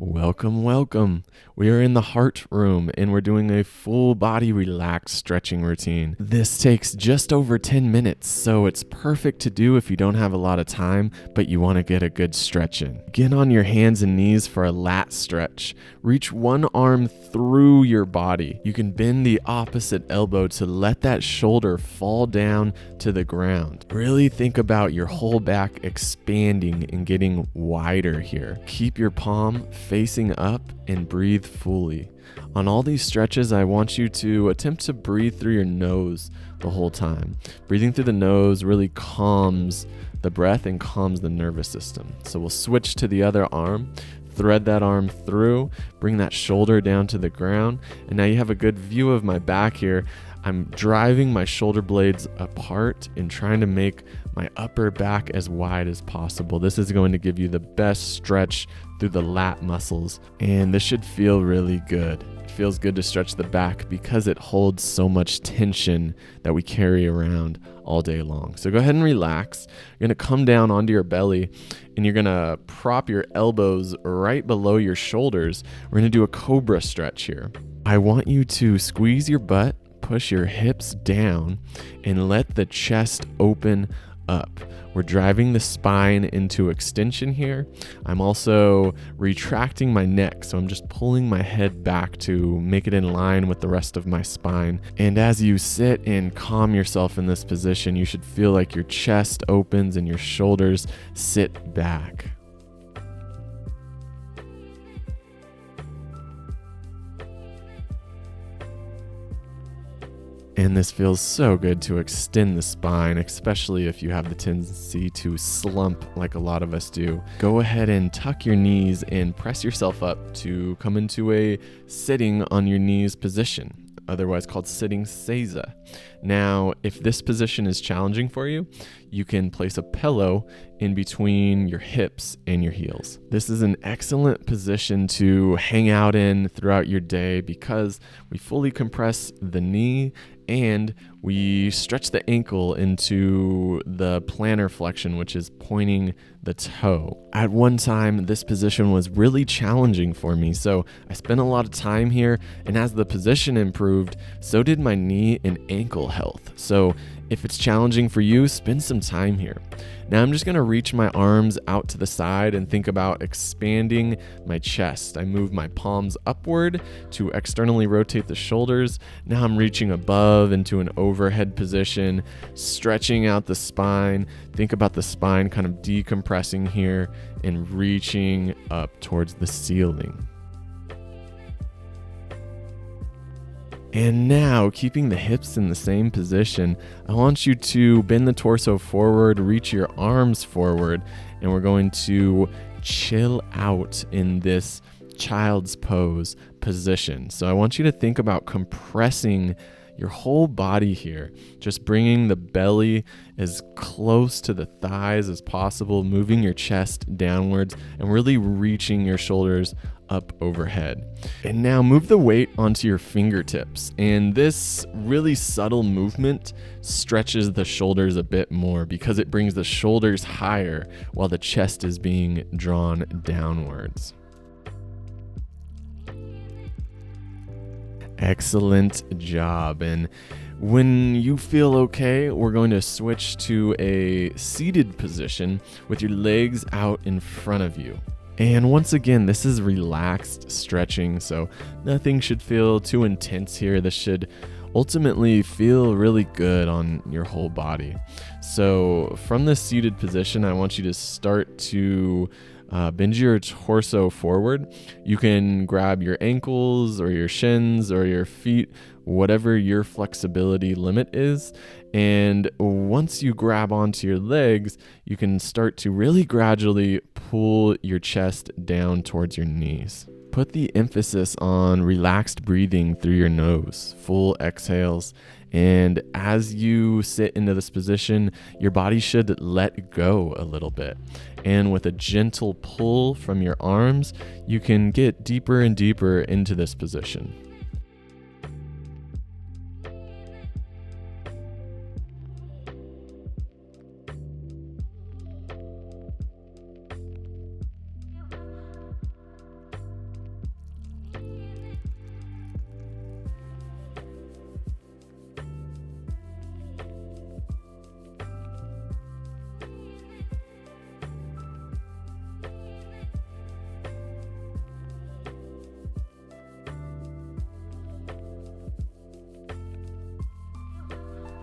Welcome, welcome. We are in the heart room and we're doing a full body relaxed stretching routine. This takes just over 10 minutes, so it's perfect to do if you don't have a lot of time, but you want to get a good stretch in. Get on your hands and knees for a lat stretch. Reach one arm through your body. You can bend the opposite elbow to let that shoulder fall down to the ground. Really think about your whole back expanding and getting wider here. Keep your palm facing up and breathe fully. On all these stretches, I want you to attempt to breathe through your nose the whole time. Breathing through the nose really calms the breath and calms the nervous system. So we'll switch to the other arm, thread that arm through, bring that shoulder down to the ground, and now you have a good view of my back here. I'm driving my shoulder blades apart and trying to make my upper back as wide as possible. This is going to give you the best stretch through the lat muscles, and this should feel really good. It feels good to stretch the back because it holds so much tension that we carry around all day long. So go ahead and relax. You're going to come down onto your belly and you're going to prop your elbows right below your shoulders. We're going to do a Cobra Stretch here. I want you to squeeze your butt, push your hips down, and let the chest open up. We're driving the spine into extension here. I'm also retracting my neck, so I'm just pulling my head back to make it in line with the rest of my spine. And as you sit and calm yourself in this position, you should feel like your chest opens and your shoulders sit back. And this feels so good to extend the spine, especially if you have the tendency to slump like a lot of us do. Go ahead and tuck your knees and press yourself up to come into a sitting on your knees position, otherwise called sitting seiza. Now, if this position is challenging for you, you can place a pillow in between your hips and your heels. This is an excellent position to hang out in throughout your day because we fully compress the knee and we stretch the ankle into the plantar flexion, which is pointing the toe. At one time, this position was really challenging for me, so I spent a lot of time here, and as the position improved, so did my knee and ankle health. So if it's challenging for you, spend some time here. Now I'm just going to reach my arms out to the side and think about expanding my chest. I move my palms upward to externally rotate the shoulders. Now I'm reaching above into an overhead position, stretching out the spine. Think about the spine kind of decompressing here and reaching up towards the ceiling. And now, keeping the hips in the same position, I want you to bend the torso forward, reach your arms forward, and we're going to chill out in this child's pose position. So I want you to think about compressing your whole body here, just bringing the belly as close to the thighs as possible, moving your chest downwards, and really reaching your shoulders up overhead. And now move the weight onto your fingertips. And this really subtle movement stretches the shoulders a bit more because it brings the shoulders higher while the chest is being drawn downwards. Excellent job. And when you feel okay, we're going to switch to a seated position with your legs out in front of you. And once again, this is relaxed stretching, so nothing should feel too intense here. This should ultimately feel really good on your whole body. So from this seated position, I want you to start to bend your torso forward. You can grab your ankles or your shins or your feet, whatever your flexibility limit is. And once you grab onto your legs, you can start to really gradually pull your chest down towards your knees. Put the emphasis on relaxed breathing through your nose, full exhales. And as you sit into this position, your body should let go a little bit. And with a gentle pull from your arms, you can get deeper and deeper into this position.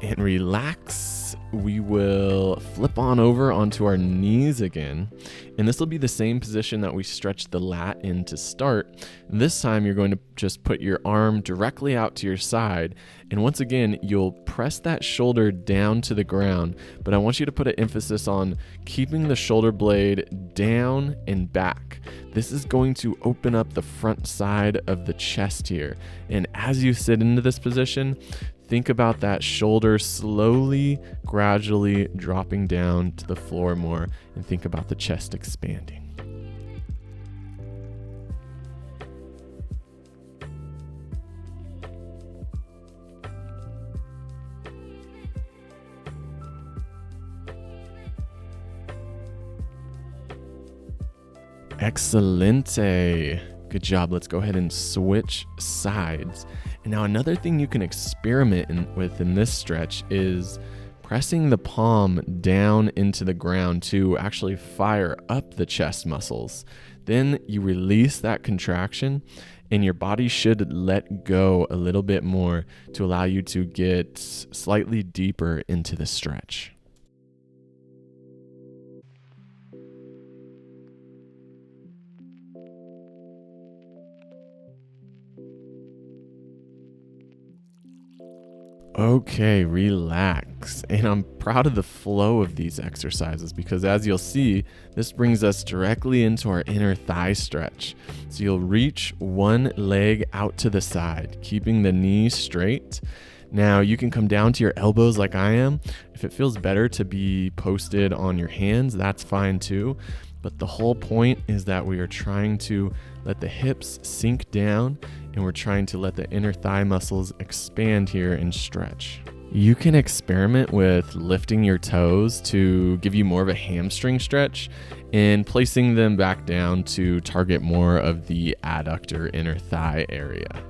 and relax. We will flip on over onto our knees again. And this will be the same position that we stretched the lat in to start. This time you're going to just put your arm directly out to your side. And once again, you'll press that shoulder down to the ground. But I want you to put an emphasis on keeping the shoulder blade down and back. This is going to open up the front side of the chest here. And as you sit into this position, think about that shoulder slowly, gradually dropping down to the floor more, and think about the chest expanding. Excelente. Good job. Let's go ahead and switch sides. And now another thing you can experiment with in this stretch is pressing the palm down into the ground to actually fire up the chest muscles. Then you release that contraction and your body should let go a little bit more to allow you to get slightly deeper into the stretch. Okay, relax. And I'm proud of the flow of these exercises because as you'll see, this brings us directly into our inner thigh stretch. So you'll reach one leg out to the side, keeping the knee straight. Now you can come down to your elbows like I am. If it feels better to be posted on your hands, that's fine too. But the whole point is that we are trying to let the hips sink down and we're trying to let the inner thigh muscles expand here and stretch. You can experiment with lifting your toes to give you more of a hamstring stretch and placing them back down to target more of the adductor inner thigh area.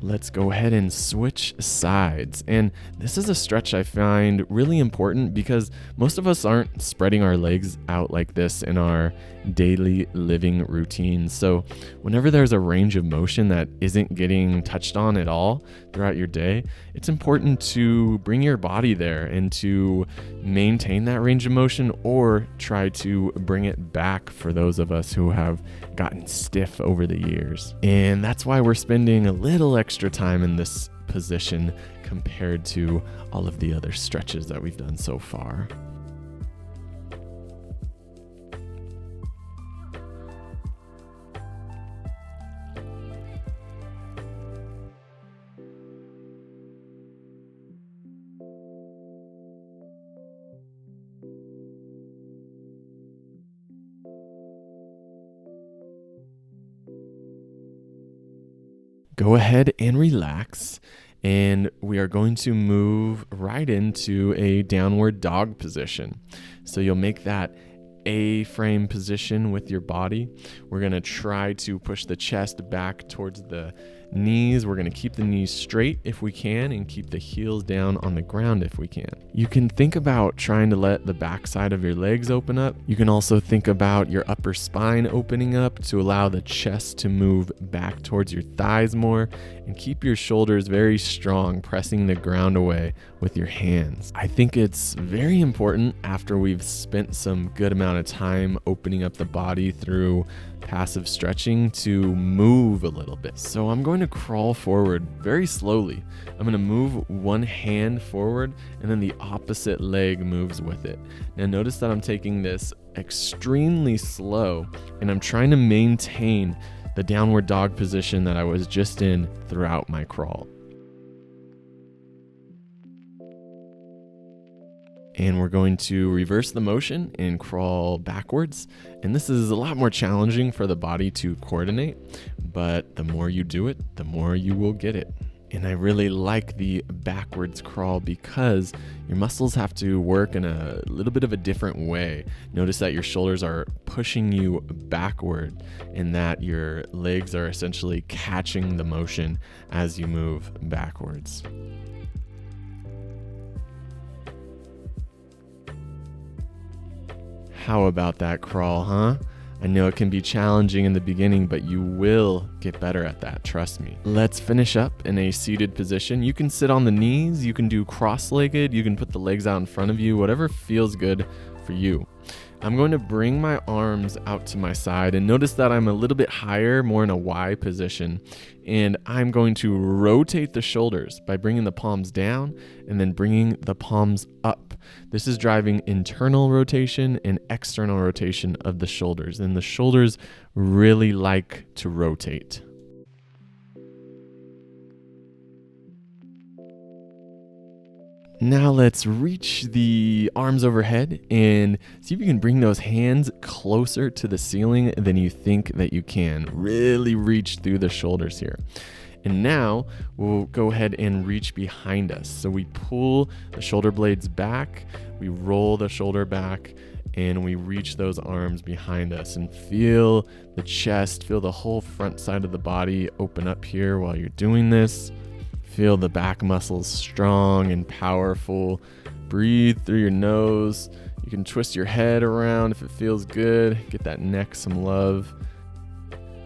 Let's go ahead and switch sides. And this is a stretch I find really important because most of us aren't spreading our legs out like this in our daily living routine. So whenever there's a range of motion that isn't getting touched on at all throughout your day, it's important to bring your body there and to maintain that range of motion or try to bring it back for those of us who have gotten stiff over the years. And that's why we're spending a little extra time in this position compared to all of the other stretches that we've done so far. Go ahead and relax, and we are going to move right into a downward dog position. So you'll make that A-frame position with your body. We're going to try to push the chest back towards the knees. We're going to keep the knees straight if we can and keep the heels down on the ground if we can. You can think about trying to let the backside of your legs open up. You can also think about your upper spine opening up to allow the chest to move back towards your thighs more, and keep your shoulders very strong, pressing the ground away with your hands. I think it's very important after we've spent some good amount of time opening up the body through passive stretching to move a little bit. So I'm going to crawl forward very slowly. I'm going to move one hand forward and then the opposite leg moves with it. Now notice that I'm taking this extremely slow and I'm trying to maintain the downward dog position that I was just in throughout my crawl. And we're going to reverse the motion and crawl backwards. And this is a lot more challenging for the body to coordinate, but the more you do it, the more you will get it. And I really like the backwards crawl because your muscles have to work in a little bit of a different way. Notice that your shoulders are pushing you backward and that your legs are essentially catching the motion as you move backwards. How about that crawl, huh? I know it can be challenging in the beginning, but you will get better at that, trust me. Let's finish up in a seated position. You can sit on the knees, you can do cross-legged, you can put the legs out in front of you, whatever feels good for you. I'm going to bring my arms out to my side, and notice that I'm a little bit higher, more in a Y position, and I'm going to rotate the shoulders by bringing the palms down and then bringing the palms up. This is driving internal rotation and external rotation of the shoulders, and the shoulders really like to rotate. Now let's reach the arms overhead and see if you can bring those hands closer to the ceiling than you think that you can. Really reach through the shoulders here. And now we'll go ahead and reach behind us. So we pull the shoulder blades back, we roll the shoulder back, and we reach those arms behind us and feel the chest, feel the whole front side of the body open up here while you're doing this. Feel the back muscles strong and powerful. Breathe through your nose. You can twist your head around if it feels good. Get that neck some love.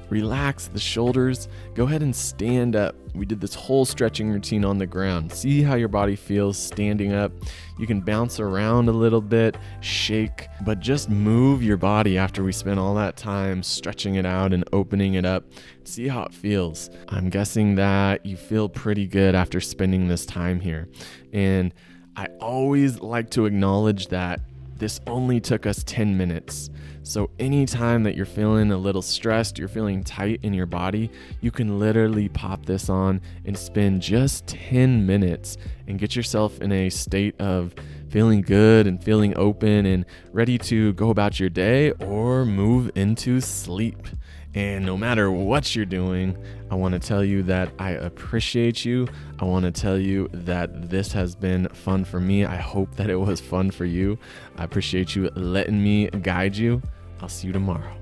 Relax the shoulders. Go ahead and stand up. We did this whole stretching routine on the ground. See how your body feels standing up. You can bounce around a little bit, shake, but just move your body after we spent all that time stretching it out and opening it up. See how it feels. I'm guessing that you feel pretty good after spending this time here. And I always like to acknowledge that this only took us 10 minutes. So anytime that you're feeling a little stressed, you're feeling tight in your body, you can literally pop this on and spend just 10 minutes and get yourself in a state of feeling good and feeling open and ready to go about your day or move into sleep. And no matter what you're doing, I want to tell you that I appreciate you. I want to tell you that this has been fun for me. I hope that it was fun for you. I appreciate you letting me guide you. I'll see you tomorrow.